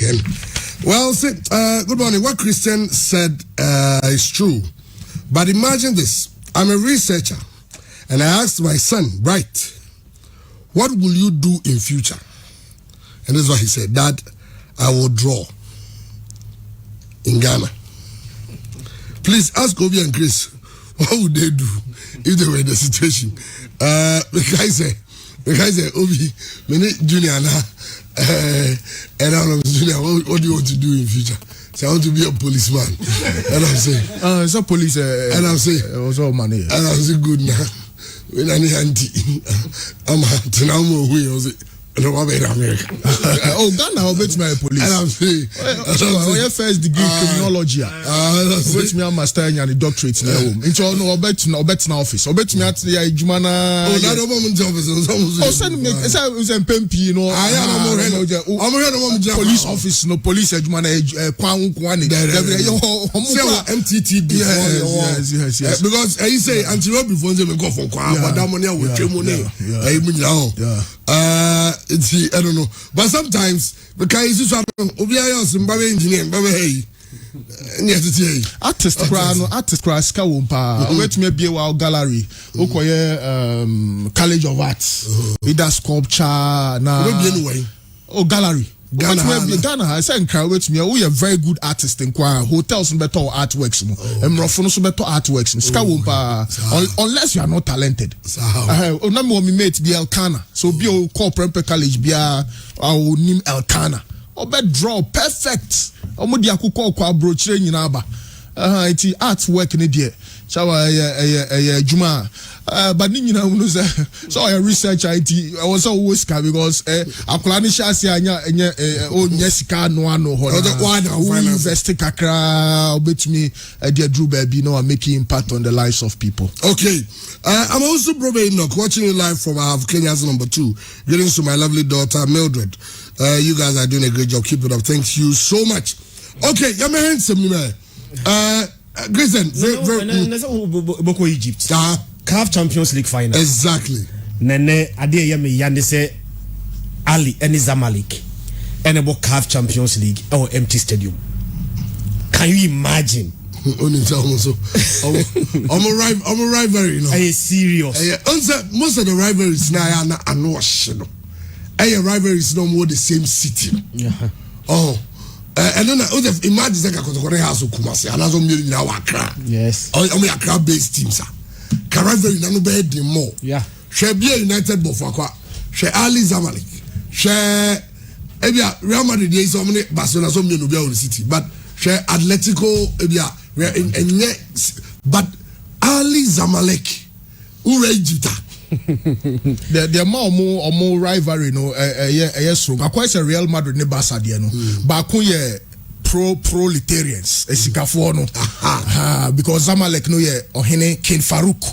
again. Well, good morning. What Christian said is true. But imagine this. I'm a researcher. And I asked my son, Bright, what will you do in future? And this is what he said. Dad, I will draw in Ghana. Please ask Obi and Chris, what would they do if they were in the situation? The guy said, Obi, Junior, and I'm Junior, what do you want to do in future? So I want to be a policeman. And I'm saying, it's a police. And I'm saying, also money. And I'm saying, good now. When I'm auntie, I'm to now move away. I was like, no, I'm in America. Oh, Ghana, I'll bet my police. And I'm saying, your first degree criminology. Bet me a master and a doctorate in the home. Into no, I'll bet na office. I'll bet me at the Jumana. Oh, that moment office. Oh, send me. It's a PMP, you know. I'm police office, no police. Jumana, Kwani. MTT. Yes. Because I say until before they go for Kwan, but that money will change money. I don't know, but sometimes because this one, engineer, artist crash kawumpa. Wait me be a gallery. Okoye College of Arts. Either sculpture na. Oh, gallery. Ghana has said wait me. We are very good artists in choir. Hotels better artworks. Mrofono better artworks. Skawumpa unless you are not talented. Onami mi mate be Elkana. So be o corporate college be a nim Elkana. Obe draw perfect. Omodi akuko kwa brochure nyina ba. Iti artwork ni die. Shawa Juma. But you know, so I research IT. I was always because Akulani Shasi Jessica no invest kakra bet me dear Drew baby know I'm making impact on the lives of people. Okay. I'm also probably watching you live from Kenya's number 2. Greetings to my lovely daughter Mildred. You guys are doing a great job. Keep it up. Thank you so much. Okay, you're handsome, man. Grayson, Boko Egypt. CAF Champions League final. Exactly. Nene ade yemi yande se Ali and Zamalek and about CAF Champions League or empty stadium. Can you imagine? Only so. I'm a rivalry, you know. Are you serious? Most of the rivalries now are not. A rivalry is no more the same city. Yeah. Oh. And then imagine that has Kumasi and also Accra. Yes. Only Accra based teams. Rivalry no bed more. Yeah. She be United Bofakwa. She Ali Zamalek. She Real Madrid is so many Barcelona so many no city. But she Atletico but Ali Zamalek who Egypt. The more rivalry no yes I quite say Real Madrid ne Barca there no but kun proletarians esikafo no because Zamalek no ye ohene King Farouk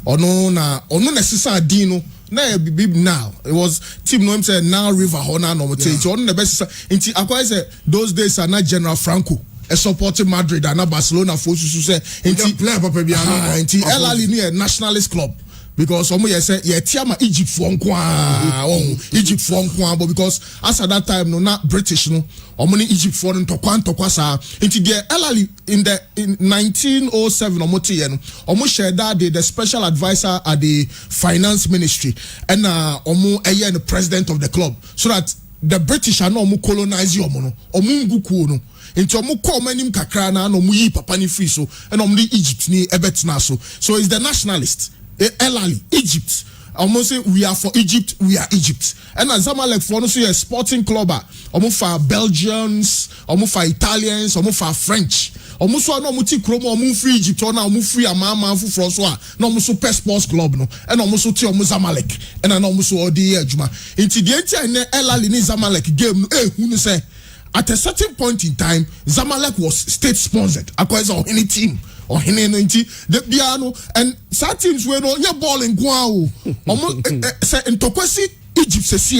ono na sisa din no na bib now it was team no say now River Hona no mote ono the best inti akwa say those days are not General Franco supporting Madrid and Barcelona for say inti player papa bia no inti El Ali no nationalist club. Because some say tiama Egypt for Egypt for but because as at that time no not British no Egypt for to sa into the elali in 1907 almost shared that the special advisor at the finance ministry and the president of the club so that the British are no colonize you nguku no into call manim kakra na no yi papa ni free so and Egypt ni ebetna so is the nationalist. Elali, Egypt. Almost say we are for Egypt, we are Egypt. And as Zamalek for also a sporting club, almost for Belgians, almost for Italians, almost for French. Almost so no muti kromo, almost free Egypt, or now almost free a mama for François, no almost super sports club, no, and almost so almost Zamalek, and an almost all the Juma. Into the entire Elali ni Zamalek game, who say at a certain point in time, Zamalek was state sponsored, across any team. Or the piano and some teams were no your ball in Guao. Say in Tokwesi, Egypt says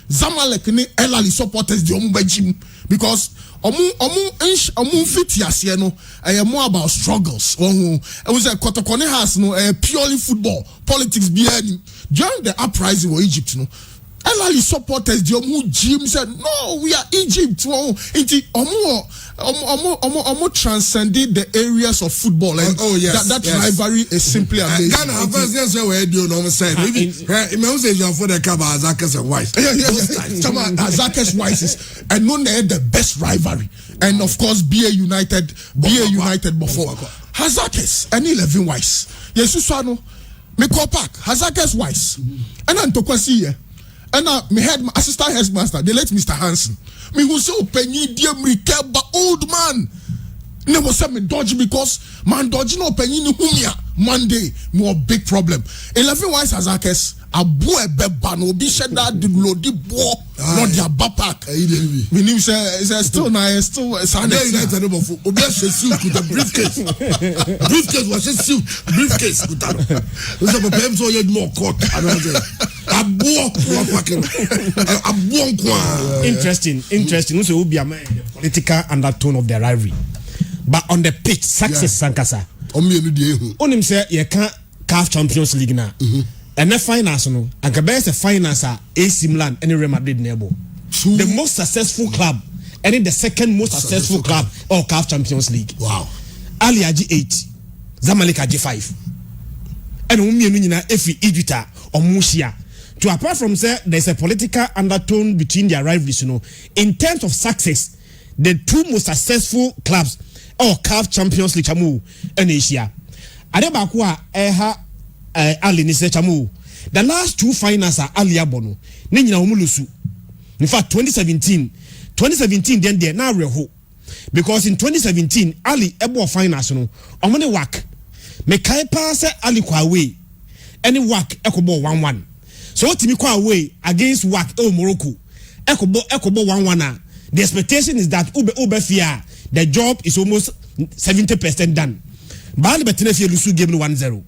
Zamalek ni Elali supporters the Ombajim because omu fit yasiye no more about struggles. It was a Kotokone house no purely football politics behind during the uprising of Egypt no. Elali supporters the Jim said no, we are Egypt. Omo transcended the areas of football, and that rivalry is simply amazing. Ghana first yes we do no say maybe say for the Kaba Azakas and Wise. Azakas Wise and no the best rivalry, and of course BA United before Azakas and 11 Wise. Yes, Susano me call back Azakas Wise and Antokwasi here. And my assistant headmaster, they let Mr. Hansen. Me who say penny dear me but old man. Never said me dodge because man dodge no penny ni humia Monday more big problem. 11 wise Azakes a boy beba no be shed that the lodi bo not their bapak. Me name say still nice still Sunday United no for obi suit with the briefcase. Briefcase was a suit briefcase kutano. So pem so you more court interesting so be a political undertone of the rivalry. But on the pitch, success Sankasa. Onim say you can't CAF Champions League now. And the finance no, and the best finance are AC Milan and Real Madrid nebo. The most successful club, and in the second most successful club or CAF Champions League. Wow. Ali Aji 8, Zamalek Aji 5. And Umiyunina Efi Idita or Mushia. To apart from say there's a political undertone between their rivalries, in terms of success, the two most successful clubs or CAF Champions League chamu and Asia. Adebakwa Ali ni se chamu. The last two finals are Ali Abono. Ninyina umulusu. In fact, 2017 then they now reho. Because in 2017 Ali ebo finals no omone wak. Me kai pa se Ali kwa away. Any wak ekobo 1-1. So what me kwa away against wak Morocco. Ekobo 1-1. The expectation is that ube fear the job is almost 70% done. Bali betene fie lusu game 1-0.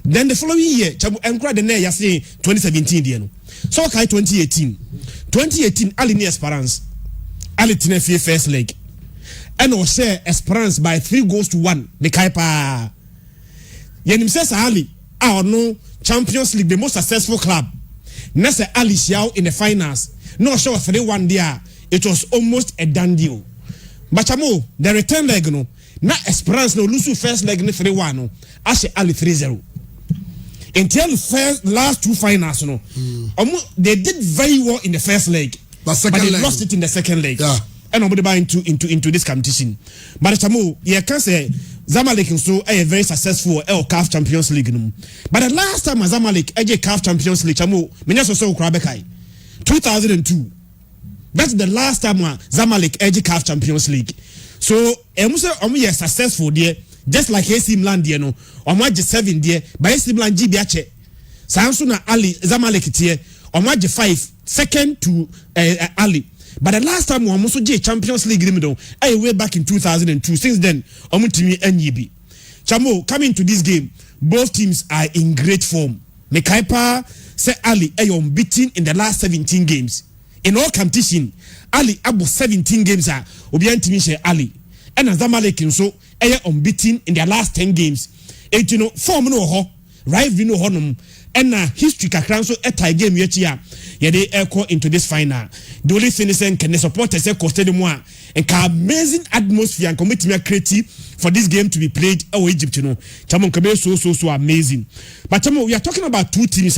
Then the following year, chabu enkra the ne yase 2017 die no. So kai 2018 Ali ni Esperance. Ali tene fie first leg. And o share Esperance by 3-1. The kai pa. Yenim se sa Ali no Champions League the most successful club. Nese Ali Xiao in the finals. No show 3-1 there. It was almost a done deal. But chamo, the return leg no, na Esperance no lose first leg ni 3-1 no, Ashe Ali 3-0. Until the last two finals no, they did very well in the first leg, but they lost it in the second leg. Yeah. And nobody buy into this competition. But chamo, you can say Zamalek so a very successful CAF Champions League no. But the last time Zamalek CAF Champions League chamo, menya so krabekai 2002. That's the last time Zamalek edge CAF Champions League. So, omu successful there, just like AC Milan there no. Omu 7 there, but AC Milan GBH. Sansuna Ali Zamalek there, omu 5, second to Ali. But the last time omu so Champions League limido, way back in 2002. Since then, omu timi NYB. Chamo, coming to this game, both teams are in great form. Mekaipa say Ali unbeaten in the last 17 games. In all competition, Ali abo 17 games are obiantimi share Ali. And Zamalek so unbeaten in their last 10 games. And form no ho, rivalry no honum, and history kakran so tie game yet they echo into this final. The only thing is can the supporters say coste de moi and amazing atmosphere and commitment creative for this game to be played Egypt Chamon Kabe so amazing. But we are talking about two teams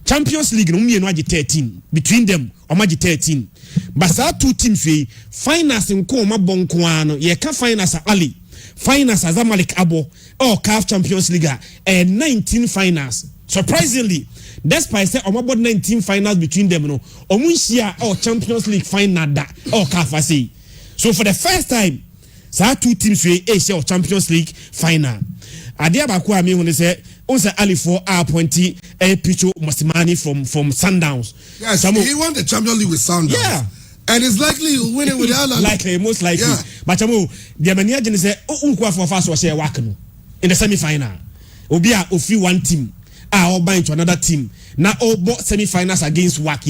Champions League no me no 13 between them omaji 13 but sa two teams we finance nko ma bonko ano ye ka finance Ali finance Zamalek abo or CAF Champions League 19 finals. Surprisingly, despite say omabo 19 finals between them no omunhia or Champions League final da or CAF say. So for the first time sa two teams we share Champions League final. Adia ba ko ami hu say once Ali for appointee Picho Mosimani from Sundowns. Yes, he won the Champions League with Sundowns. Yeah. And it's likely he'll win it with Al. Likely, most likely. Yeah. But the mania didn't say, unqua for fast was a wakano in the semi-final. Obia ofi one team. All bind to another team. Now all bought semi-finals against WAC.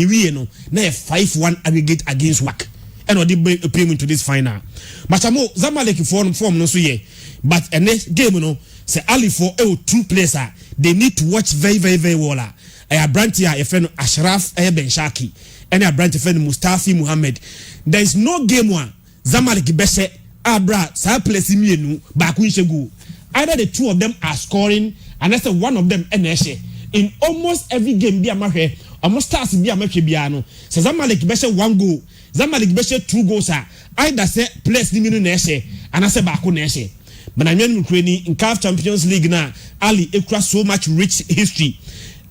Now 5-1 aggregate against WAC. And they bring into this final. But Zamalek form no so ye. But a next game say Ali for two players they need to watch very well. Abranti a friend Ashraf Ben Shaki and Abranti friend Mustafi Muhammad. There is no game one Zamalek Bese Abra Sa place imienu Bakun Shegu. Either the two of them are scoring and that's one of them Eneshe. In almost every game be a mahe, almost starts be a mahe biano. So Zamalek Bese 1 goal, Zamalek Bese 2 goals are either say place iminu Neshe and I say Bakun Neshe. But I mean in CAF Champions League now, Ali across so much rich history.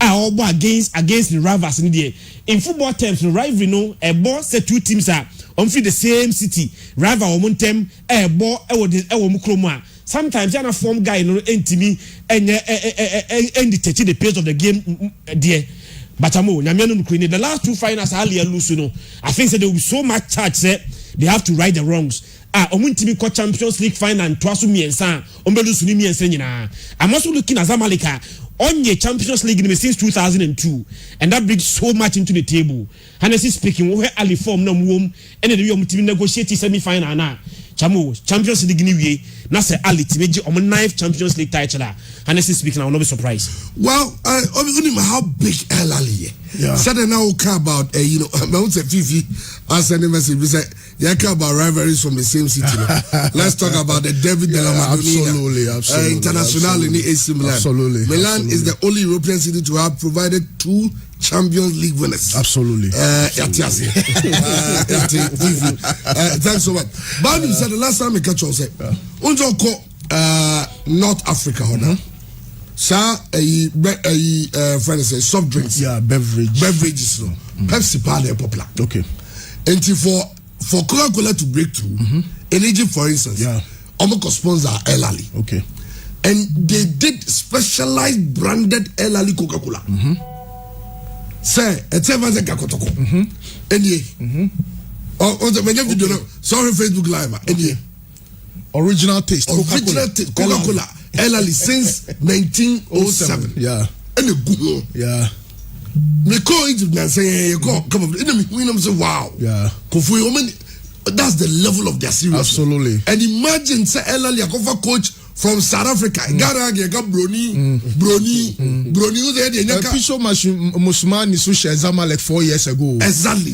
All against the rivals in there. In football terms, rivalry no a ball say two teams are on the same city. Rival or montem a ball mukroma. Sometimes you form guy no entimi and the pace of the game there. But the last 2 finals Ali lose no. I think that there will be so much charge say they have to right the wrongs. Omuntimi ko Champions League final and twaso miensa ombelu suni miensa nyina. I'm also looking at Zamalek on the Champions League since 2002 and that brings so much into the table. Honestly speaking, we Ali form no wom and the omuntimi negotiate semi-final na. Chamo Champions League ni wie na say Ali timeji on 9th Champions League title. Honestly speaking, I will not be surprised. Well, only how big El Ali. Said now care about I won't say Fifi as any message we say care about rivalries from the same city. Let's talk about the David de la Madonnina. Absolutely. International in AC Milan. Absolutely. Milan is the only European city to have provided 2 Champions League winners. Absolutely. Thanks so much. But you said the last time I catch you say North Africa, Sir, friend say soft drinks. Yeah, beverages. No. Pepsi are popular. Okay. And for Coca-Cola to break through, in Egypt, for instance, Omoko sponsor El Ali. Okay. And they did specialized branded El Ali Coca-Cola. Say, it's ever the Kakotoko. Sorry, Facebook Live. Original taste. Coca-Cola. El Ali since 1907. Yeah. And a good. Yeah. Me call Egypt and say, come on, we say, wow. Yeah. That's the level of their seriousness. Absolutely. And imagine, say, El Ali, a coach from South Africa. Ghana, Brony, who's there? Pisho Musumani Susha Zamalek 4 years ago. Exactly.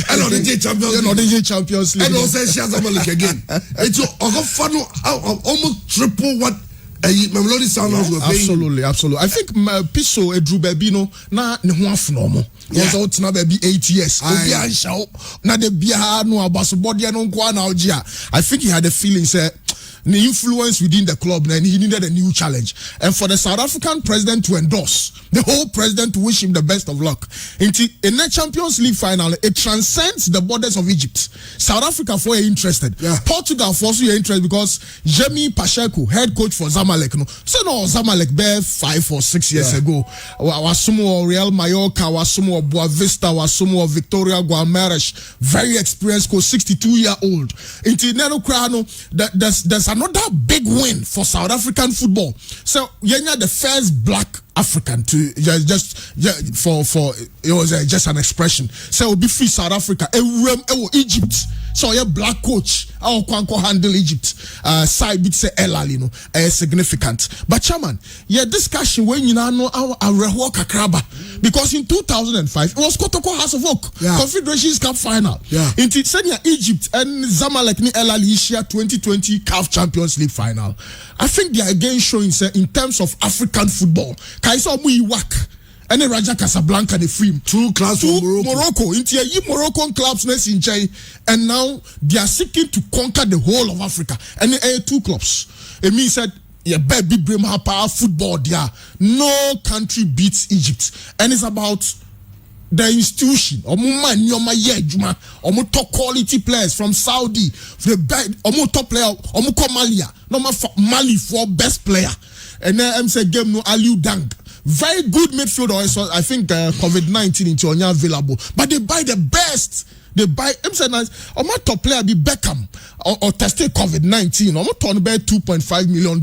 And on the Champions League. And also Zamalek again. It's almost triple what Mamelodi Sounders were paying. Absolutely. I think Pisho Edru Bebino na ne ho afnomo. Was out na baby 8 years. Obi anshaw na de bia no abasobode no nko na ogia. I think he had a feeling say the influence within the club and he needed a new challenge. And for the South African president to endorse, the whole president to wish him the best of luck. In the Champions League final, it transcends the borders of Egypt. South Africa for you interested. Portugal for you interested because Jemi Pacheco, head coach for Zamalek, Zamalek bear 5 or 6 years ago. Wasumo Real Mallorca, Wasumo Boavista, Wasumo Victoria Guamarães, very experienced coach, 62-year-old. In Nero Crano, there's another big win for South African football. So you're the first black African to just for it was just an expression. So it will be free South Africa. Egypt. So your black coach, how can handle Egypt? Side bit say El Ali no significant. But chairman, yeah, discussion when you know our Kakraba because in 2005 it was Kotoko House of Oak Confederations Cup final. In Tanzania, Egypt and Zamalek ni El Ali Asia 2020 CAF Champions League final. I think they are again showing in terms of African football. Kaisa Muiwak. And Raja Casablanca the film 2 clubs from Morocco into Moroccan clubs in China, and now they are seeking to conquer the whole of Africa and 2 clubs. It means that baby bring power football there. No country beats Egypt, and it's about the institution. Top quality players from Saudi, top player, Mali for best player, and then I'm saying game no Aliou Dang. Very good midfielder. So I think COVID-19 into Onya available, but they buy the best. They buy. I'm saying, my top player be Beckham or tested COVID-19. I'm talking about $2.5 million.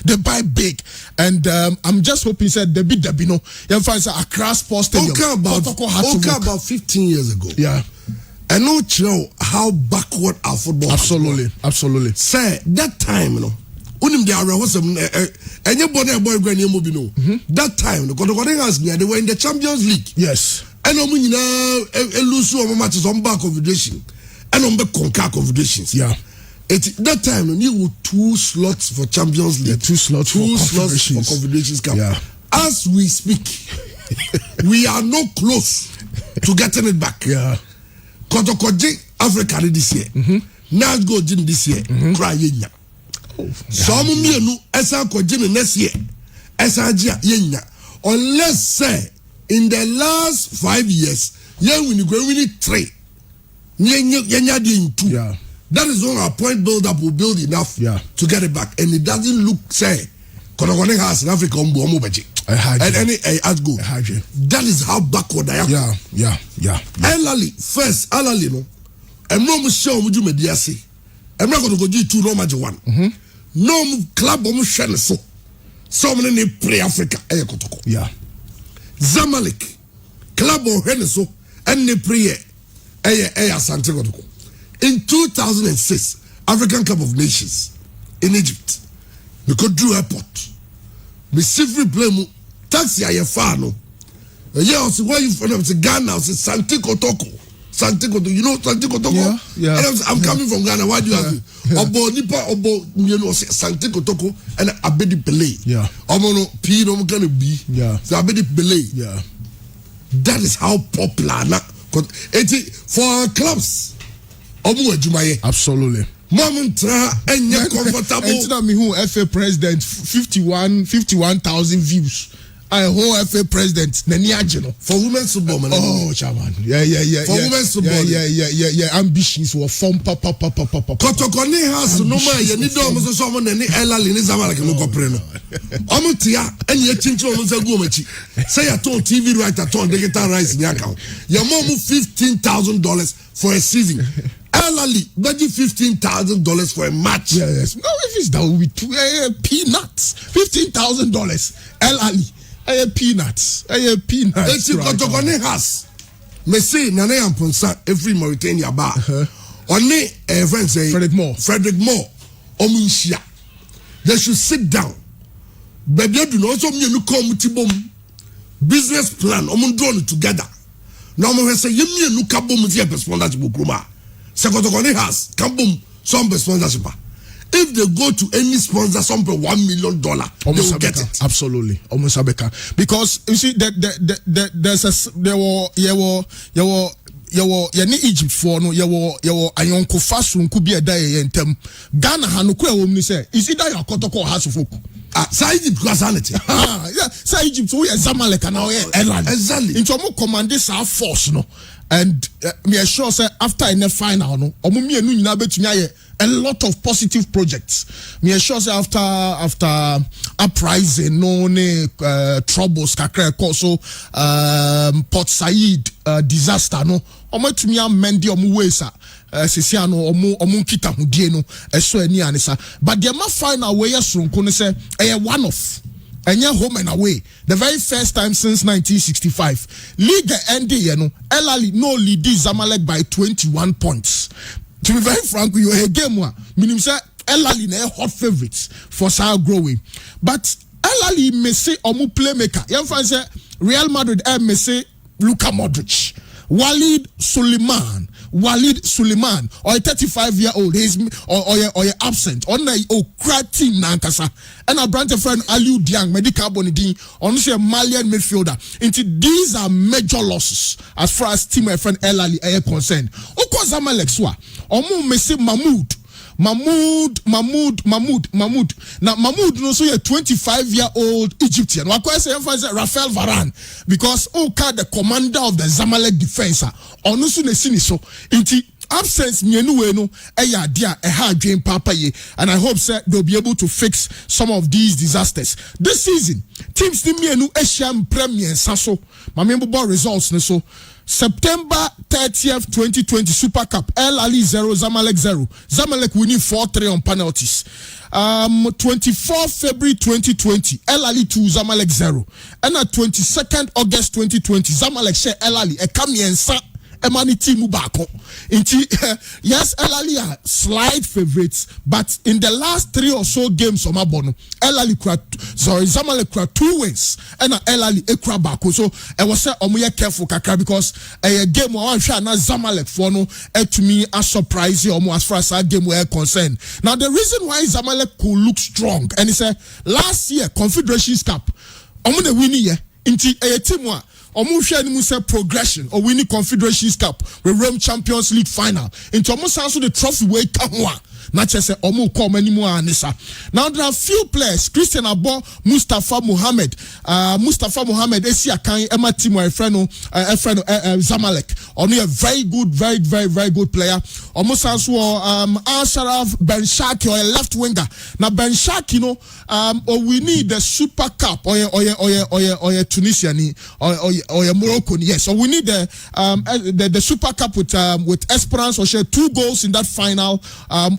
They buy big, and I'm just hoping said they beat Debino. You find a Accra Sports Stadium. Okay, about 15 years ago. Yeah. I know how backward our football. Absolutely. Say that time, Unim de Arahosam, and your boy Granny Mobino. That time, the Kotokonegas, they were in the Champions League. Yes. And lose matches on back confederation and on the Conca confederations. Yeah. At that time, you were 2 slots for Champions League, 2 slots for confederations cup. Yeah. As we speak, we are not close to getting it back. Yeah. Kotokoji Africa this year. Now go Jim this year. Cry yenya. Some mienu esa ko Jim next year. Esa jia yenya. Unless say in the last 5 years, we win 3. Yenya di 2. Yeah. That is when our point build up will build enough to get it back. And it doesn't look say Konogone has in Africa and any go. That is how backward I am. Yeah. Elali first, Alali no. I'm not sure we do mediasi. I'm not going to go do 2 no match 1. No club share so. So many play Africa. Yeah. Zamalek club or Henneso and ne prayer Asante Kotoko. In 2006, African Cup of Nations in Egypt, we could do airport. We safely play taxi a fano. Yeah, also where you from? Ghana, Santi Kotoko. Santi Kotoko, you know Santi Kotoko? Yeah. And I'm coming from Ghana. Why do you have me? Obo Nipa, Obo, you know, Santi Kotoko and Abedi Pele. Yeah. Omono P, no can be. Yeah. So Abedi Pele. Yeah. That is how popular now. For our clubs. Absolutely. Momentra and you're comfortable. And me who FA president 51,000 views. I whole FA president Naniagino for women's football. Oh, chairman. Yeah. For women's football. Yeah. Ambitions were form papa. Kotokoni has no man. You need almost someone any Ella Linizama like no copreno. Omutia and your chincho almost a gomechi. Say a ton TV right at ton digital rights in your account. Your mom $15,000 for a season. Elali, budget $15,000 for a match. Yes. No, if it's that will be peanuts. $15,000. Elali. Peanuts. It's Kotokone has. Me say Nana Amponsa every Mauritania bar. Only a friend say Frederick Moore. Omunshia. They should sit down. Baby, do not so me come tibom. Business plan. Omundron together. Now me say you me no kabom tia sponsorship bukruma. Sekotokone has kabom some sponsorship. If they go to any sponsor, some $1 million, they will get it. Absolutely, almost Abeka. Because you see, Egypt for no, Ayonko Fasun could be a day and tem Ghana Hanukwe woman say, is it that your Kotoko has of folk? Say Egypt because sanity. Say Egypt, we are Zamalek and now exactly. Into more commanders our force, no. And me assure say after in the final, no, a lot of positive projects. Me assure say after uprising, no troubles, kakre so Port Said disaster, no. To me amend the wesa. Sisiano omu kita hudie no eso ani anisa. But the ma final way yasunko say one off. And you're home and away. The very first time since 1965. League ended, Elali no lead Zamalek by 21 points. To be very frank with you, a game one. Meaning, say, Elali na hot favorites for Sao growing. But Elali may say omu playmaker. Young fans say Real Madrid may say Luka Modric. Walid Suleiman, or a 35-year-old, or absent, on a team nankasa, and a brand friend Aliu Diang, medical bonidin, on a Malian midfielder. Into these are major losses as far as team my friend Elali are concerned. Oko Zamalek Omu Messi Mahmoud. Now Mahmoud no so a 25-year-old Egyptian. Why say Rafael Varane because the commander of the Zamalek defense onusu ne sini so inti absence mienu no eya dia hard dream papa ye, and I hope they'll be able to fix some of these disasters this season. Teams ni mienu Asian Premier Saso mamembo ball results ne so September 30th, 2020 Super Cup, El Ali 0, Zamalek 0. Zamalek winning 4-3 on penalties. 24th February 2020, El Ali 2, Zamalek 0. And at 22nd August 2020, Zamalek share El Ali, a Kamiensa, emani team baako. Inti yes, El Ali are slight favorites, but in the last 3 or so games on Mabono, El Ali Zamalek 2 wins, and El Ali ekura baako. So I was say omuye careful kakra because a game one shot na Zamalek for no to me a surprise almost as far as that game were concerned. Now the reason why Zamalek could look strong, and it's last year Confederations Cup, the winning year into a team one. Omu progression or winning Confederations Cup with Rome Champions League final into almost also the trophy way come not just Omu come anymore anisa. Now there are few players, Christian Abo, Mustafa Mohammed Esi Akan, Emma team my friend Zamalek. Only a very good player. Almost also Al Sharaf Ben Shaki or a left winger. Now Ben Shaki, we need the Super Cup or Tunisian or Morocco, yes. So we need the Super Cup with Esperance or share 2 goals in that final.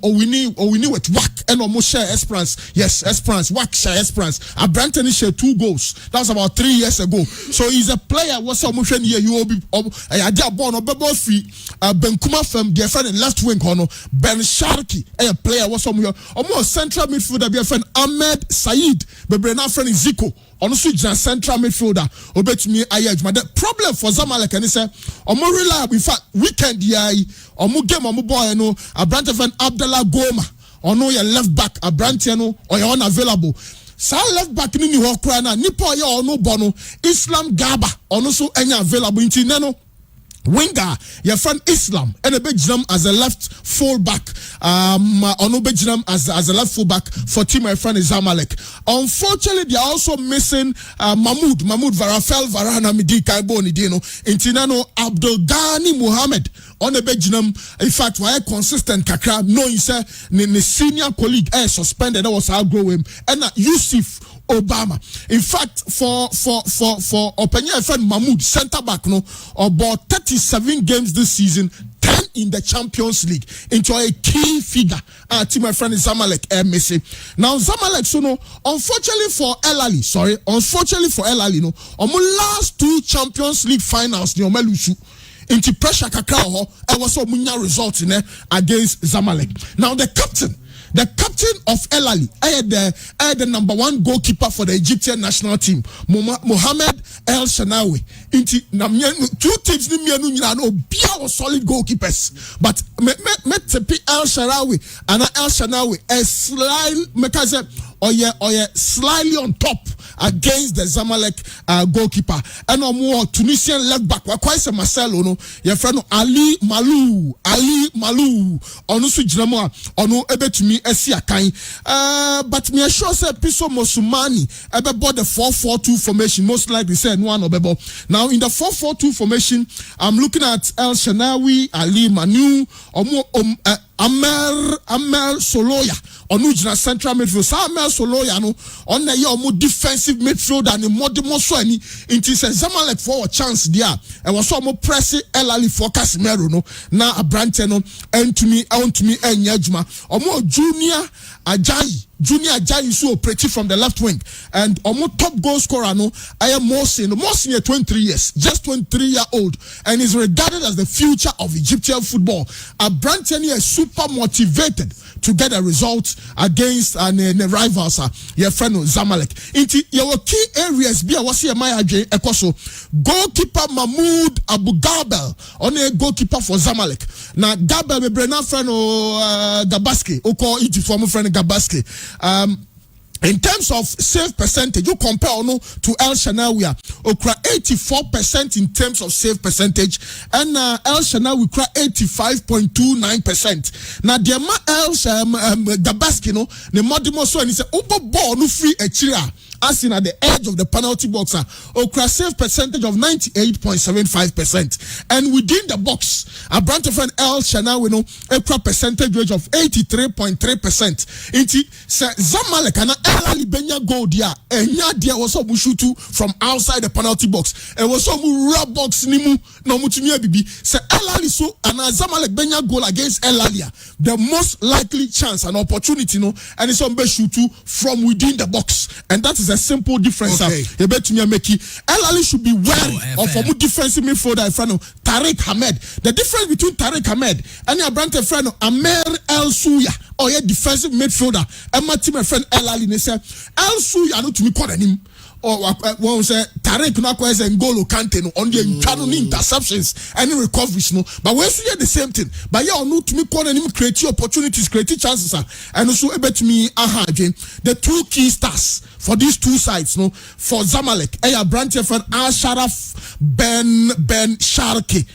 Or we need with WAC and almost share Esperance. Yes, Esperance, WAC share Esperance. Brantony share 2 goals. That was about 3 years ago. So he's a player. What's up, motion here? You will be born or Bebo free. Benkuma from their friend left wing corner. Ben Sharki, a player. What's up here? Almost central midfielder. Their friend Ahmed Said. Bebrena friend Zico. Honestly, just central midfielder. Obey me, but the problem for Zamalek and he said, more reliable. In fact, weekend game boy a branch of an Abdallah Goma or no your left back a branch or your unavailable. Sa left back ni hokra nipo ya or no bono Islam Gaba or no so any available in Nano. Winger, your friend Islam, and a Benjamin as a left fullback. Ono Benjamin as a left fullback for team. My friend is Zamalek. Unfortunately, they are also missing Mahmoud Varafel Varana Midi Kaiboni Dino. Intinano Abdul Ghani Muhammad on the Benjamin. In fact, why consistent kakra knowing say the senior colleague suspended. That was how grow him and Yusuf Obama. In fact, for Openya friend Mahmoud, center back, about 37 games this season, 10 in the Champions League, into a key figure. Team my friend is Zamalek Messi. Now Zamalek, unfortunately for El Ali, last 2 Champions League finals, into pressure kakao, I was so munya result in against Zamalek. Now the captain of El Ali, I had the number 1 goalkeeper for the Egyptian national team, Mohamed El Shanawi. Inti 2 teams ni mienu no bia solid goalkeepers, but me El Shanawi and El Shanawi slightly on top against the Zamalek goalkeeper. And more Tunisian left back. Quite some Marcelo no. Your friend Ali Malou. Onu su jinamo onu ebe to me esi akan. But me sure say Piso Mosumani ebe bought the 4-4-2 formation. Most likely say one obebo. Now in the 4-4-2 formation, I'm looking at El Shanawi, Ali Manu, Amel Soloya. Onujina central midfield. Amel Soloya no on the year defensive midfield and the more so any into Zamalek for a chance there. And was so more pressing El Ali for Casimiro no na a branch no and to me and Yajma or more Junior Ajayi so pretty from the left wing and more top goal scorer no I am more senior 23 years, just 23-year-old, and is regarded as the future of Egyptian football. A branch is super motivated to get a result against the rivals, your friend Zamalek. Into your key areas, be a wasi my ekoso goalkeeper Mahmoud Abu Gabel, only a goalkeeper for Zamalek. Now Gabel, me brena friend Gabaski, oko iti former friend Gabaski. In terms of save percentage, you compare to El Shanawi, okra 84% in terms of save percentage, and El Shanawi kra 85.29%. Now the Gabaski the modimo so and he say obo ball no free echira. As in at the edge of the penalty box, okra save percentage of 98.75%, and within the box, a branch of an El Shanawi okra percentage rate of 83.3%. Inti Zamalek and El Ali Benya goal dia, and dia was so mushutu from outside the penalty box, and was so mu rub box nimu no mutumia bibi. Se El Ali so and Zamalek benya goal against El Ahly, the most likely chance and opportunity, no, and it's on best shoot from within the box, and that is a simple difference. Okay. El Ahly should be wary of a defensive midfielder in front of Tariq Ahmed. The difference between Tariq Ahmed and your brand friend Amer El Souya, or your defensive midfielder, and my team friend El Ahly, they say El Souya no to me call him. Or one say Tariq Nakwa and N'Golo Kante no on the interceptions and recoveries no, but we see the same thing. But yeah, no to me calling him create opportunities, create chances, and also able to me the two key stars for these two sides no for Zamalek. Aya branch friend Ashraf Ben Sharki,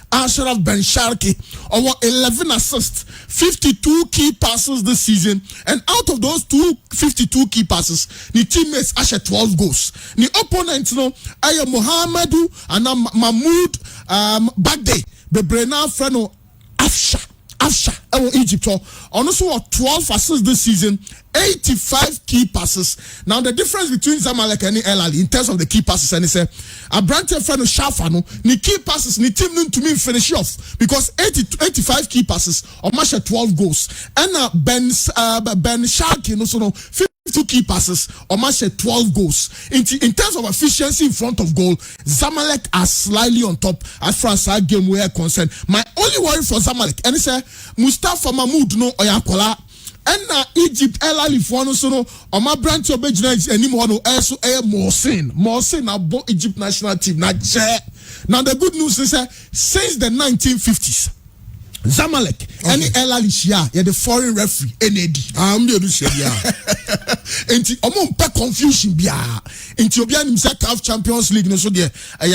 over 11 assists, 52 key passes this season, and out of those 52 key passes, the teammates actually 12 goals. The opponent, no, I am Mohamedou and Mahmoud Bagday, the Brenna Freno Afsha, Egypt. Also, 12 assists this season, 85 key passes. Now, the difference between Zamalek and El Ahly in terms of the key passes, and it's a branch of Freno Shafano, the key passes, the team to me finish off because 85 key passes or match 12 goals. And Ben Sharky, no, so no, 52 key passes or match 12 goals. In terms of efficiency in front of goal, Zamalek are slightly on top as far as our game we are concerned. My only worry for Zamalek, and it's Mustafa Mahmoud no Oyakola. And Egypt El Ahly for no so no or my branch of Bejina anymore no also Mohsen about Egypt national team now the good news is since the 1950s Zamalek and El Ahly share the foreign referee NAD enti omo mpe confusion bia enti obi anim say CAF Champions League no so there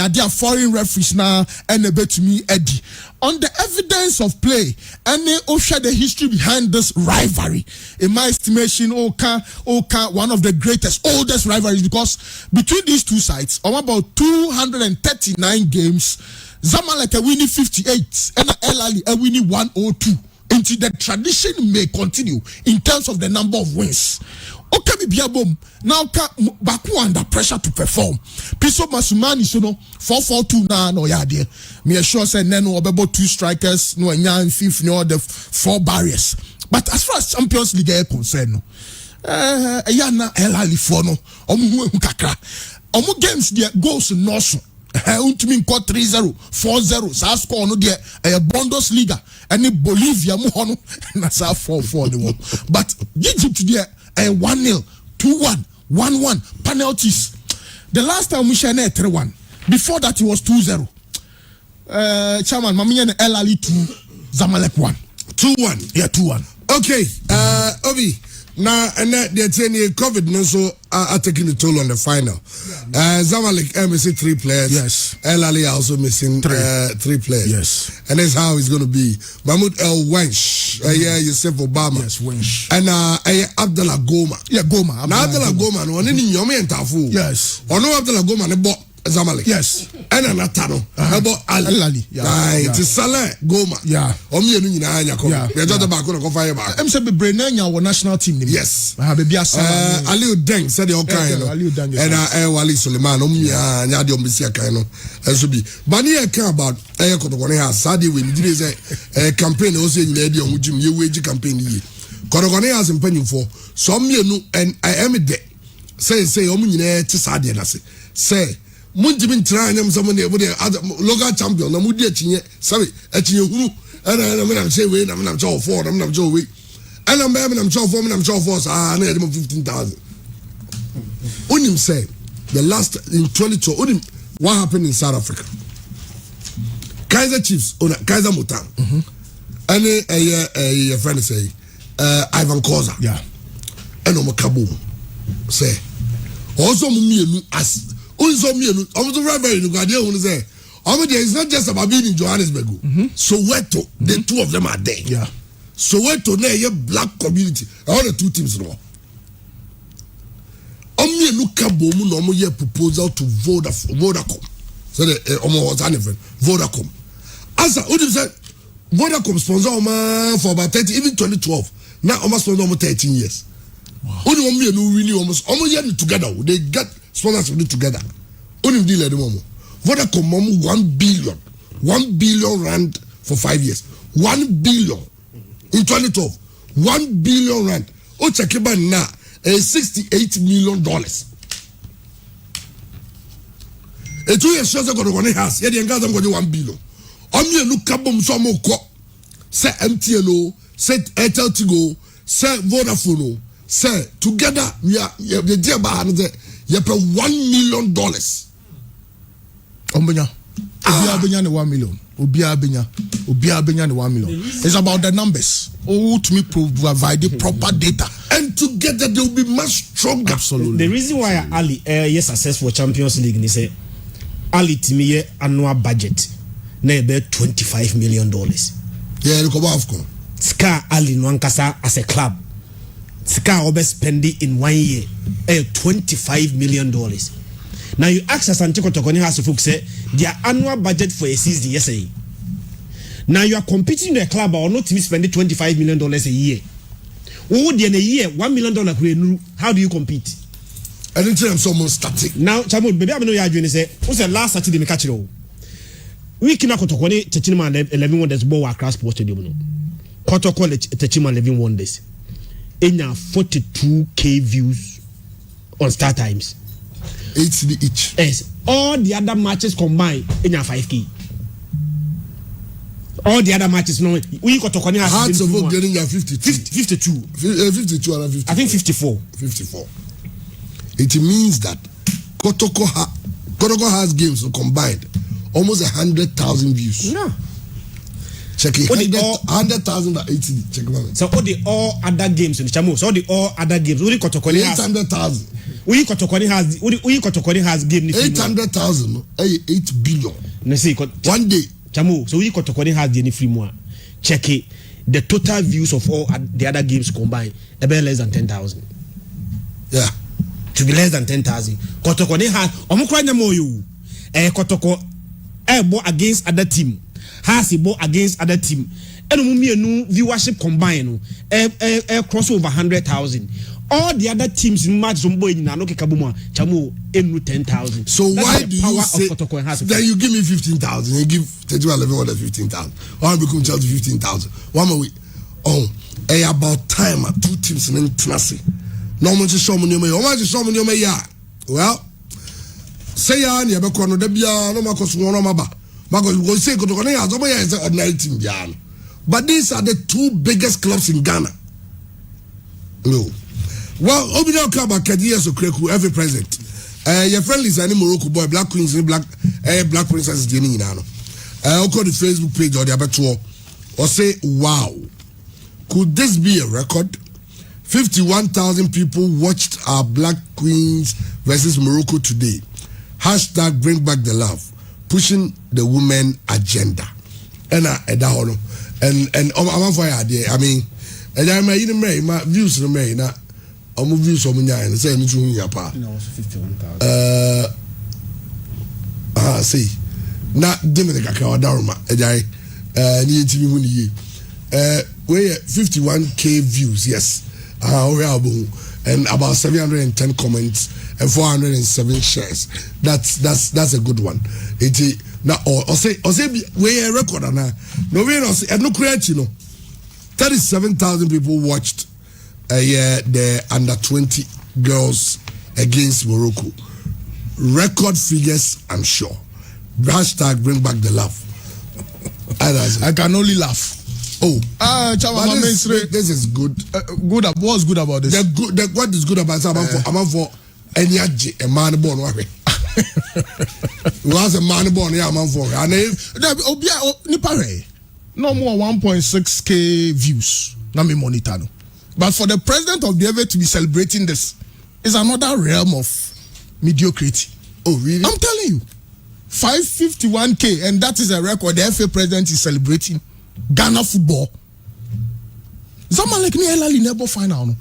their foreign referees na and betumi edi on the evidence of play and they share the history behind this rivalry. In my estimation, Oka one of the greatest, oldest rivalries because between these two sides, on about 239 games, Zamalek are winning 58 and El Ahly are winning 102. Until the tradition may continue in terms of the number of wins. Okay, Biabom now Baku under pressure to perform. Piso Masumani so no 4-4-2 na no ya there. Me sure say Neno about two strikers, no and fifth no the four barriers. But as far as Champions League is concerned, no na El Ahly for no omu kakra. Omu games there goals no so. Untimi nko 3-0 4-0 sa score no there Bundesliga and Bolivia mo hono na sa 4-4 the one but Egypt there 1-0 2-1 1-1 penalties. The last time we share 3-1, before that it was 2-0. Chairman Mamiya El Ahly 2 Zamalek 1 2-1 yeah 2-1. Okay, Obi now and that they're saying COVID no so are taking the toll on the final. Zamalek missing 3 players. Yes. El Ahly also missing 3 players. Yes. And that's how it's going to be. Mahmoud El Wench, Yusuf Obama. Yes, Wench. And Abdallah Goma. Yeah, Goma. Now Abdallah Goma no one in Yomi and Tafu. Yes. Or no Abdallah Goma ne bought Zamalek. Yes. And Anatano. About Ali. Yeah. It is Salah Goma. Yeah. Omi enu nyina anya ko. We just back on go fire back. Say be Brenanya our national team. Yes. Be Aliu Deng said the okay no. And Wali Suleiman omi anya de ombisi akan no. Eso bi. But here can about Kotokone has Sadi we did say campaign o say nyina de omujim ye wage campaign yi. Kotokone has impanyim for some mienu and I am there. Say omi nyina ti Sadi na say Munjibin Tranyam someone local champion, Namudi Chinye, sorry, at Huru, and I'm saying, wait, I'm not sure for, I'm not sure we. And I'm sure for, I'm sure for, I need 15,000. Unim say, the last in 22, Unim, what happened in South Africa? Kaiser Chiefs, Kaiser Mutan, and a friend say, Ivan Koza, yeah, and Omakaboom say, also me as. Almost Rivalry, say, it's not just about being in Johannesburg. Soweto, the two of them are there. Yeah. Soweto, a black community. All the 2 teams. Omi look at Bomu, no more proposal to Vodacom. So the Vodacom. As I would have said, Vodacom sponsor for about 30, even 2012. Now almost sponsor almost 13 years. Only really almost together. They got sponsors together. Only deal at the moment. Vodacom 1 billion rand for 5 years. 1 billion in 2012. 1 billion rand. Oh, check it now. $68 million. A 2 years ago, the house. Yeah, the guys I'm going 1 billion. You look kabum some more. Say MTNO, say Airtel Tigo, say Vodafone, say together we are the dear behind the $1 million. Ombenya. Obia 1 million. Obia benya 1 million. It's about the numbers. Oh, to me provide the proper data. And together they will be much stronger. Absolutely. The reason why Ali yes successful Champions League is say Ali to me annual budget na about $25 million. Yeah, look about AFCON. Ska Ali Nwankasa as a club. Ska obe spending in 1 year $25 million. Now you ask us Antiko Tokoni has to folks say their annual budget for a season, yes. Now you are competing in a club or not to be spending $25 million a year. Oh, in a year, $1 million. How do you compete? I didn't tell them someone static. Now, Chamud, baby, I know you are doing say, what's the last Saturday me catch it? We cannot Kotokoni, Techima 11 Wonders, Bow across Sports Stadium. Kotoko Techima 11 Wonders. In 42K views on Star Times. 80 each. Yes. All the other matches combined in 5K. All the other matches, no, we got to connect. Hearts of Oak getting 52. 52. 52 and 54. I think 54. 54. It means that Kotoko has games combined almost 100,000 views. No. Check it. 100,000 at 80. Check it out. So all other games in the Chamo. So all other games. Only Kotoko has 800,000. We Kotoko has game. 800,000. 8 billion. One day. Chamo, so we Kotokoni has the free more. Check it. The total views of all the other games combined, about less than 10,000. Yeah. To be less than 10,000. Kotokoni has Omukranya Moyu. Kotoko bought against other team. Has bought against other team. And no viewership combined. Cross over 100,000. All the other teams in match Zombo in Nanoke Kabuma, Chamo, 10,000. So why do you say then you give me 15,000? You give 11 15,000. Why become charge 15,000? 1 more week. Oh, about time at 2 teams in Tennessee. No one to show me yeah. Well, say ya ni abeko no da bia no makoso no maba. Because we say Kotokoni has over here is a 19 bian. But these are the 2 biggest clubs in Ghana. No. Well, Obinna Kaba Kadiya so Kreku every president. Your friend is any Morocco boy, Black Queens and Black Princesses Jenny Nano. I'll call the Facebook page or the abattoir or say, wow, could this be a record? 51,000 people watched our Black Queens versus Morocco today. Hashtag bring back the love, pushing the women agenda. And I'm on fire there. I mean, and I may my views remain now. I'm moving some and say anything in your part. No, 51,000. See, now give me the cacao daruma. Need to be money. We 51K views, yes. And about 710 comments and 407 shares. That's a good one. It now or say we a record now. No we no create 37,000 people watched the under 20 girls against Morocco. Record figures, I'm sure. Hashtag bring back the laugh. I can only laugh. Oh, this is good. What's good about this? What is good about it? I'm for any a man born. Was a man born, yeah, man for. And no more 1.6K views. Not me monitor. But for the president of the FA to be celebrating this is another realm of mediocrity. Oh, really? I'm telling you. 551K, and that is a record the FA president is celebrating. Ghana football. Someone like me, Elali never final. No?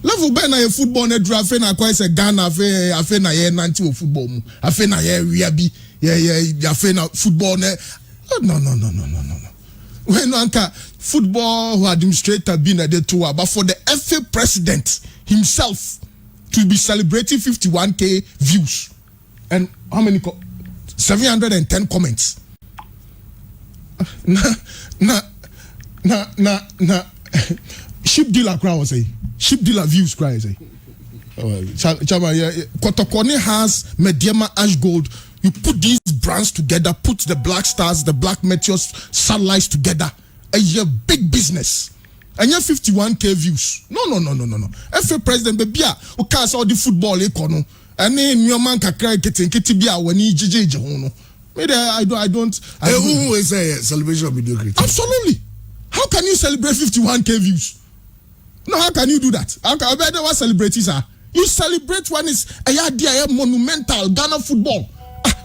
Level Ben na football ne draft na quite say Ghana afe na ye nanti o football mu. Afe na ye wiabi. Afe na football ne. No. When anka football administrator been a day too, but for the FA president himself to be celebrating 51K views and how many 710 comments. na ship dealer crowd say ship dealer views cry say Chama Kotokone has Mediema Ash Gold. You put these brands together, put the Black Stars, the Black Meteors satellites together, and you're big business. And you're 51K views. No. FA president bebia who cast all the football econo. And then your man can cry getting Kitibia when he JJ Hono. Maybe I don't. Who is a celebration of video creative? Absolutely. How can you celebrate 51K views? No, how can you do that? How can I bet what celebrities are? You celebrate when it's a monumental Ghana football.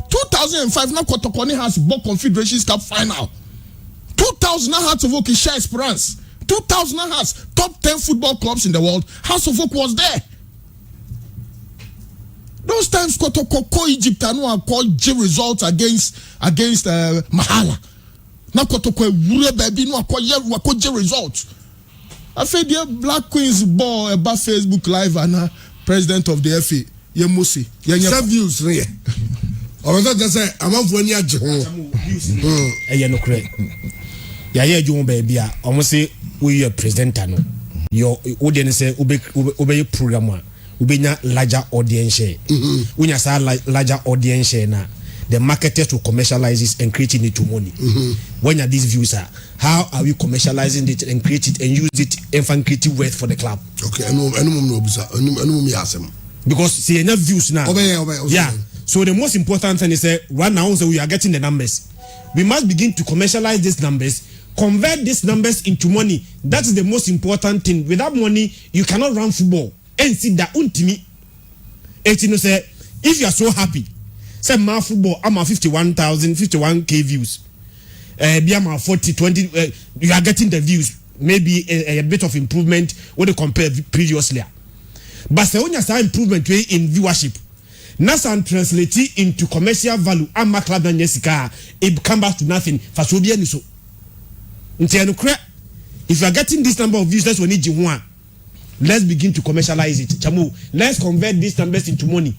2005 now Kotokone has Ball Confederations Cup final. 2000 now Hearts of Oak is Share Esperance. 2000 now has top 10 football clubs in the world. House of Oak was there. Those times Kotoko Egypt and one called J results against Mahala. Now Kotoko baby no call J results. I feel the Black Queens ball about Facebook Live and president of the FA Yemusi. Some views here. I was just say I'm on for any views. No correct. Yeah, you baby. Almost say we are president no. Your audience say obey program ubenya larger audience share. Unya sa larger audience share na. The marketers will commercialize this and create it to money. When are these views are? How are we commercializing it and create it and use it and creative worth for the club? Okay, because see enough views now. Yeah. So the most important thing is right now so we are getting the numbers. We must begin to commercialize these numbers, convert these numbers into money. That is the most important thing. Without money, you cannot run football. And see that untimi. If you are so happy. Say my football, I'm at 51K views. Be I'm at 20. You are getting the views. Maybe a bit of improvement when you compare previously. But say when you start improvement in viewership, Nasan translate into commercial value. I'm a club than Jessica. It come back to nothing. For so be so. If you are getting this number of views, that's what need you want. Let's begin to commercialize it. Chamu, let's convert these numbers into money.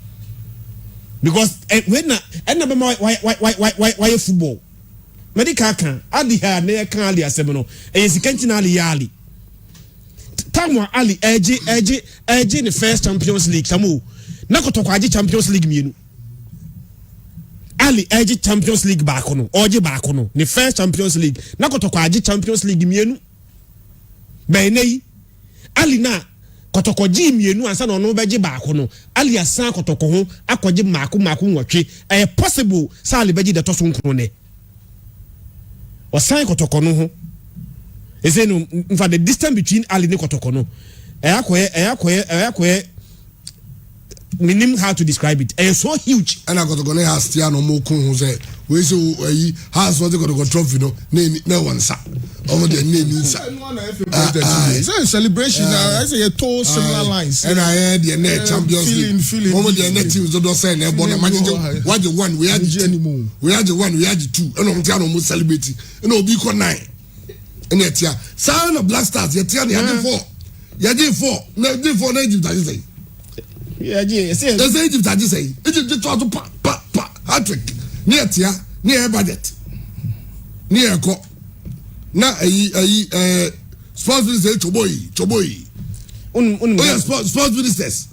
Because when why football? Medical can adi ha na kan ali asem no e sikanti na ali yali. Tamwa ali edge in the first Champions League samu na kotoko agi Champions League mienu. Ali edge Champions League baako no oje baako no the first Champions League na kotoko agi Champions League mienu. Be nei ali na kotoko ji mienu ansa no no beje baako no ali asan kotoko ho akoje maako nwotwe possible sa ali beje de to so nkro ne or sign kotoko no ho e say no for the distance between ali ne kotoko no akoye minim how to describe it so huge and kotoko no has tia no mo kun ho say we say has what kotoko trophy no na one sa over the name inside. It's a celebration. I say a two similar lines. And I had the net Champions League. Over the net teams don't say ne but what the one we had the two and on tiano mo celebrate and obi ko 9 and yet ya sound of Black Stars yet ya the 4 ya did 4 na did 4 na Egypt I say Egypt I say Egypt try to pa hat-trick near tia near budget near ko na sports ministers choboy sports ministers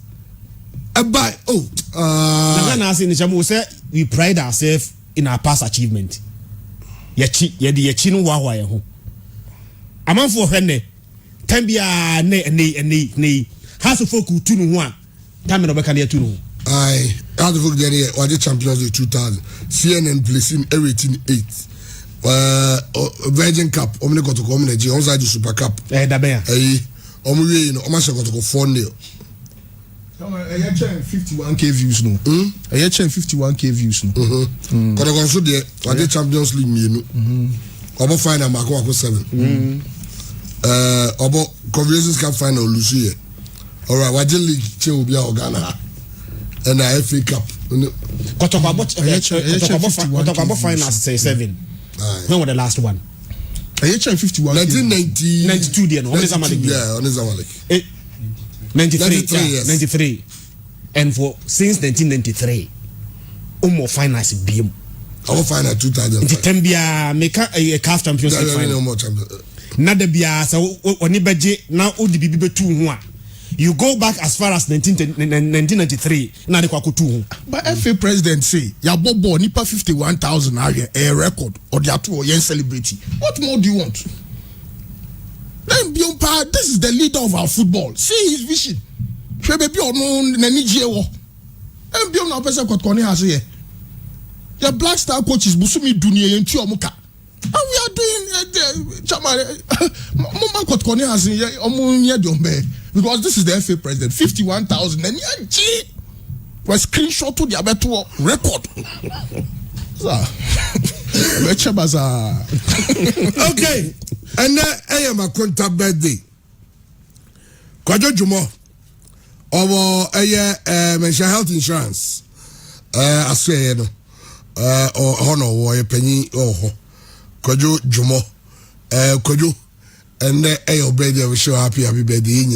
buy na say ni chamu say we pride ourselves in our past achievement ye no wa ye ho amanfo hwenne tambia ne haso folk tu no ho a tambe no beka ne tu no ho ai haso folk dey here or the Champions League 2000 CNN placing everything 8 Virgin Cup omne kotoko omne je onza di Super Cup da ben omwe no oma kotoko 4-0 I check 51K views no I check 51K views no kotoko so de what the Champions League mienu obo final mako 7 obo Commercialization Cup final lusu ye alright what the league che obi a Ghana and the FA Cup kotoko about final say 7 when was the last one? I checked 51. 92 there no. On Zamalek. 93. And for since 1993, finals BM. I will find a 2000. Tembia make a CAF Champions League final. Nada bia so oni beje na odi bibi betu ho. You go back as far as 1993 na de kwakotu ho. But FA president say ya bobo nipa 51,000 a record or the atu or yen celebrity. What more do you want? Then Biompa, this is the leader of our football. See his vision. Shebe bi ono na nije wo. Then Biom na pese kotkoni has here. The Black Star coaches Busumi Dunia yentu omuka. And we are doing Mama kotkoni has here omunye dombe. Because this is the FA president, 51,000 and was screenshot to the abeto record. Okay, and I am a contact birthday. Kwajo Jumo, our mention health insurance. I say no, or honor or a penny or Kwajo Jumo, Kwajo. And your birthday will show happy birthday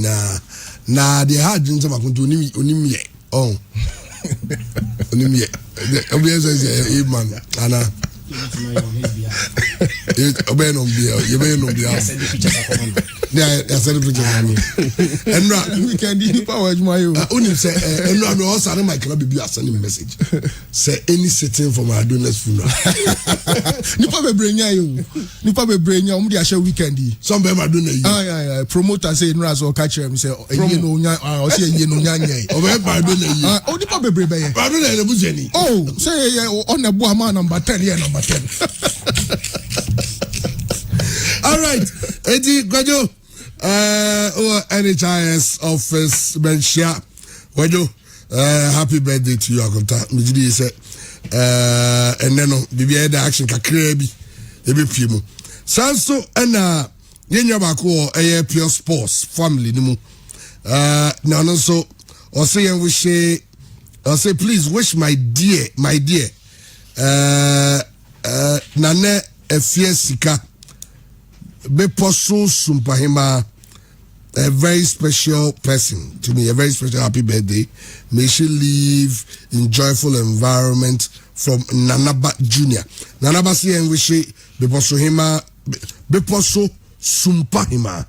na the hard dreams of unimye oh unimye obviously say man ana obey no be yeah I said the picture and weekend in power my unim say and no also my club be send a message say any sitting for my donors funeral nipa be brenya um dey share weekend some be my donor yeah promoter say no as o catch him say eyi no nya o say eyi no nya nya o be my donor o nipa be brebe ye my donor na bujeni oh say on the boy man number 10 here number 10 all right Eddie Gwajo NHIS office Benchia Gwajo happy birthday to you akonta mijidi say and then bibi da action kakra bi ebe pie mu sanso na yenya ba ko pure sports family ni mu na no so o say yen wish I say please wish my dear nane efie sika beposo sumpahima a very special person to me, a very special happy birthday. May she live in joyful environment from Nanaba Junior. Nanaba si en wishi beposo hima beposo sumpahima.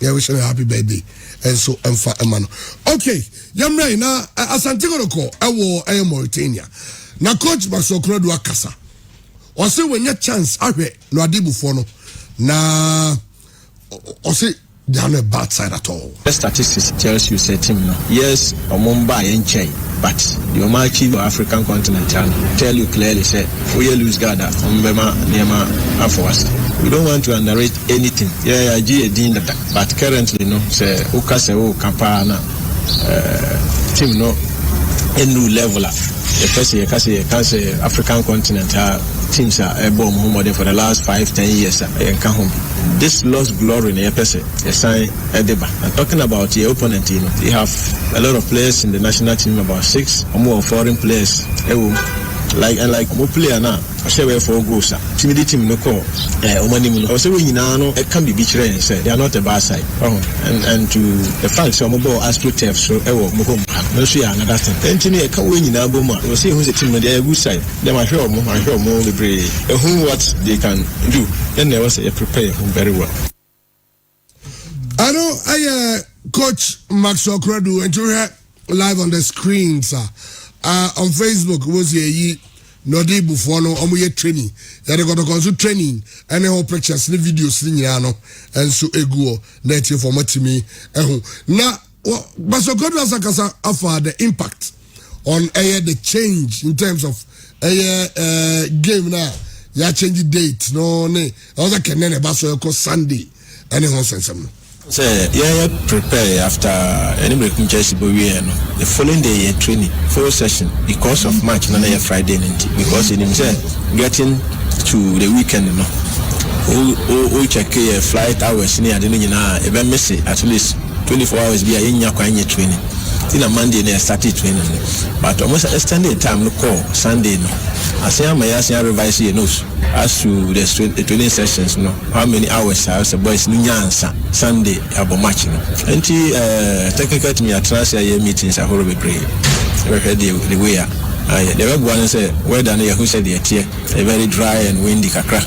Yeah, wish her a happy birthday. And so emfa emano. Okay, yamre na asantigo ko ewo Mauritania. Na coach Basokro do akasa. O say when your chance ahwe no adibu fo no na o say they are not a bad side at all. The statistics tells you say team no. Yes, Omumba and Chain, but your match in the African continent tell you clearly say we lose Gada, Umbema, Nema, Afwas. We don't want to underrate anything. Yeah, but currently no say Ukase Kampana team no new level up. The first year say African continent teams are able for the last 5-10 years. This lost glory in the sign Edeba. And talking about the opponent, you have a lot of players in the national team, about 6 or more foreign players. Like more player now. I say where for goals. Team no call. I say when it can be beach rain. Say they are not a bad side. And to the fact so mobile AstroTurf so no see another thing. Then I can't win in Aboma. We see who's the team on the good side. Then I hear more the brave. Who what they can do. Then they was prepare very well. I know I coach Maxwell Credo and you live on the screen, sir. On Facebook was ye no day before no training. They got to consult training and whole pictures, the videos, and so ego that you for me. Now, but so good as the impact on the change in terms of game now. Ya change the date no other can never baso Sunday any nonsense. Say yeah prepare after any break in Chelsea the following day training full session because of match na Friday night because in himself getting to the weekend we check flight hours ni ade nyina e be miss at least 24 hours be anya kwanye training in a Monday they started training but almost extended time no call Sunday no I say am revise your notes as to the training sessions how many hours as the boys nyansa Sunday about match technical team transfer meetings are horrible pray the way The web one say weather na who said the tier very dry and windy kakra.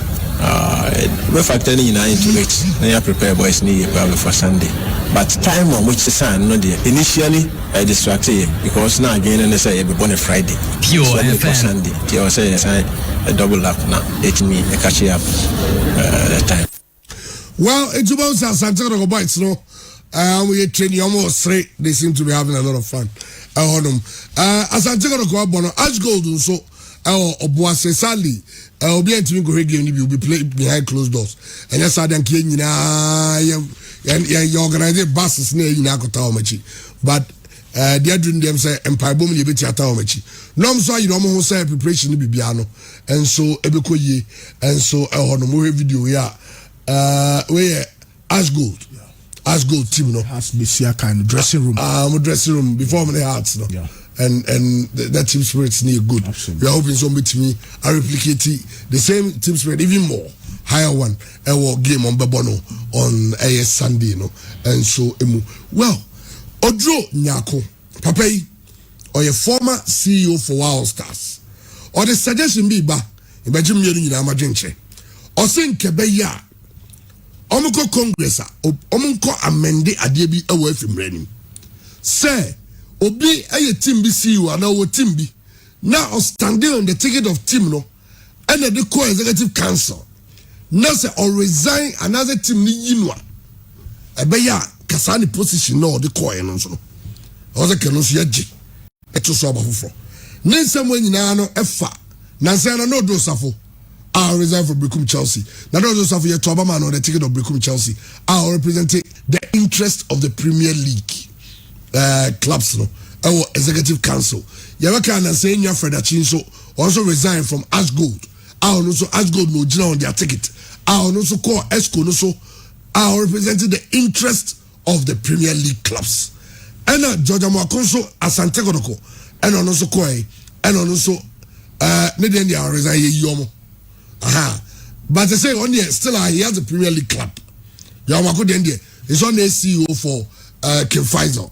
We factor into it. Now prepare boys need probably for Sunday. But time on which the sun no there. Initially I distracted because now again and they say be born a Friday. Pure for Sunday. You say yes I a double up now. It me a catch up that time. Well, it's about Santiago Bites, no. We training almost straight. They seem to be having a lot of fun. As Santiago Bono, Ash Golden, so Obuase Sally, Obi and Timmy Gorege will be playing behind closed doors. And yes, I don't care, you organize buses near Nakota Omachi. But they are doing them say Empire Boom Libeti Ataomachi. No, I'm sorry, you don't know say preparation to be piano. And so, Ebekoye, and so, I more video, yeah. Where Ash Gold. As gold team, no. Has to be see a kind of dressing room. Dressing room before my hearts, no. Yeah. And that team spirit's near good. Absolutely. We are hoping somebody to me I replicate the same team spirit, even more higher one. Our game on Babono on AS Sunday, no. And so well, Odro Nyako, Papai, or your former CEO for Wild Stars, or the suggestion be ba, imagine me in Amajinche, or saying Kebeya. Omuko Congress omunko amende adeɛ bi ɛwɔ afimrɛnim sɛ obi ɛyɛ team bi CEO ana wo team bi na o standing on the ticket of team no ɛna the co-executive council na sɛ or resign another team ni yinwa ɛbɛyɛ kasa ni position na ɔde kɔɛ no nso no ɔsɛ kɛno so yɛgye ɛto so aba foforɔ ne nsɛm wɔ nyinaa no ɛfa na nsɛm no do safo I resign for Brickum Chelsea. Now, those of you to Obama on the ticket of Brickum Chelsea. I represent the interest of the Premier League clubs, no, our executive council. Yawaka and saying your Fred Achinso also resign from Ash Gold. I also Ash Gold no Gina on their ticket. I also call Esco no so. I represented the interest of the Premier League clubs. And Georgia Mwakonso Asante Kodoko. And also Koi. And also Nedendia resign Yomo. But they say on here still he has a Premier League club. Yawako Dendia is on the CEO for Kim Faisal.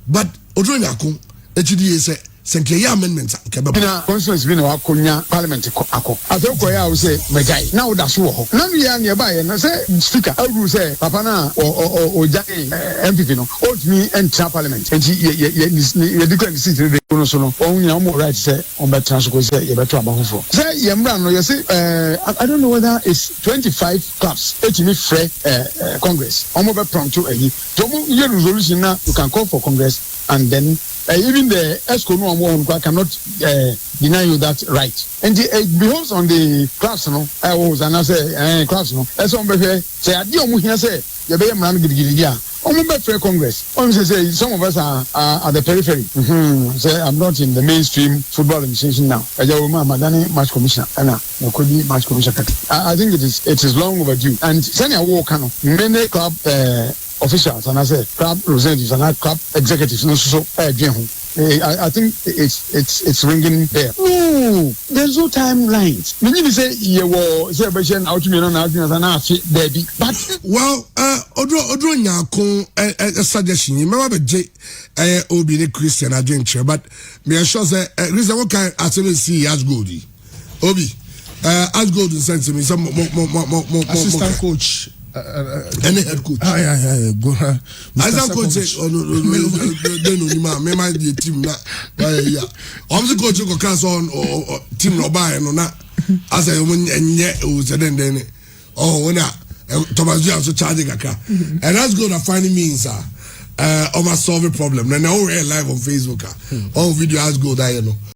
But Odronyako HDA say Senkeya amendments. Na constituency bi na wakonya parliament akọ. Afeko ya wo say megai. Na wo da so ho. Na me ya ne ba ye na say speaker awuru say papa na o jai MPP no. O tumi enter parliament. Enti ye declare seat re no so no. O nya mo right say on better so say ye better abafofo. Say ye mra no ye say I don't know whether it's 25 clubs. Etimi free Congress. Omo be prompt to eyi. So mo ye resolution na you can call for Congress and then even the ESCO no one cannot deny you that right. And it beholds on the class, no. I was and I say class, no. That's on be say I deal with here say you be man gidigidia. On be fair Congress. On say some of us are at the periphery. Say I'm not in the mainstream football administration now. I just Madani match commissioner. I could be match commissioner. I think it is long overdue. And senior walk many club officials and I say club representatives and club executives no so I think it's ringing there. No, there's no timelines. Maybe say you were celebration out to me on out there be but well Odro Nyako a suggestion you remember J Obi the Christian adventure but me sure say reason what kind actually see as Goldie Obi as Golden sent to me some more assistant coach any head coach. Go. As I coach, no, me my team na. Yeah, I'm the coach who can on or team no buy no na. As I when then when Thomas Jones so charging a car, and that's good at finding means almost solve a problem. Then I live on Facebook. All video has go there, you know.